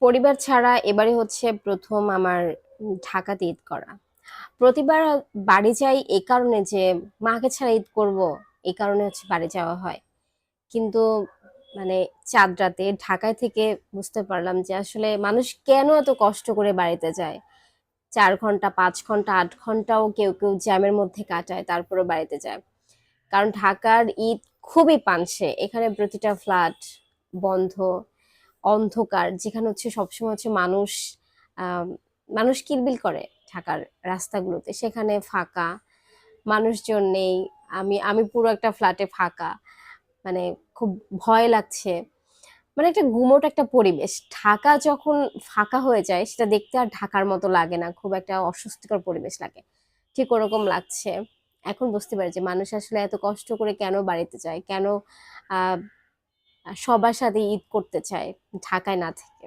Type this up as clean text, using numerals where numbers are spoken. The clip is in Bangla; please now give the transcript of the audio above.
পরিবার ছাড়া এবারে হচ্ছে প্রথম আমার ঢাকাতে ঈদ করা। প্রতিবার বাড়ি যাই এই কারণে যে মাকে ছাড়া ঈদ করব, এই কারণে হচ্ছে বাড়ি যাওয়া হয়। কিন্তু মানে চাঁদ রাতে ঢাকায় থেকে বুঝতে পারলাম যে আসলে মানুষ কেন এত কষ্ট করে বাড়িতে যায়। ৪ ঘন্টা, ৫ ঘন্টা, ৮ ঘন্টাও কেউ কেউ জ্যামের মধ্যে কাটায়, তারপরে বাড়িতে যায়। কারণ ঢাকার ঈদ খুবই পানসে, এখানে প্রতিটা ফ্ল্যাট বন্ধ, অন্ধকার, যেখানে হচ্ছে সবসময় হচ্ছে মানুষ আম মানুষ কিলবিল করে ঢাকার রাস্তাগুলোতে। সেখানে ফাঁকা, মানুষজন নেই। আমি পুরো একটা ফ্ল্যাটে ফাঁকা। মানে খুব ভয় লাগছে। মানে একটা গুমোট একটা পরিবেশ। ঢাকা যখন ফাঁকা হয়ে যায় সেটা দেখতে আর ঢাকার মতো লাগে না। খুব একটা অস্বস্তিকর পরিবেশ লাগে। ঠিক ওরকম লাগছে। এখন বুঝতে পারি যে মানুষ আসলে এত কষ্ট করে কেন বাড়িতে যায়? কেন আ সবার সাথে ঈদ করতে চায় ঢাকায় না থেকে?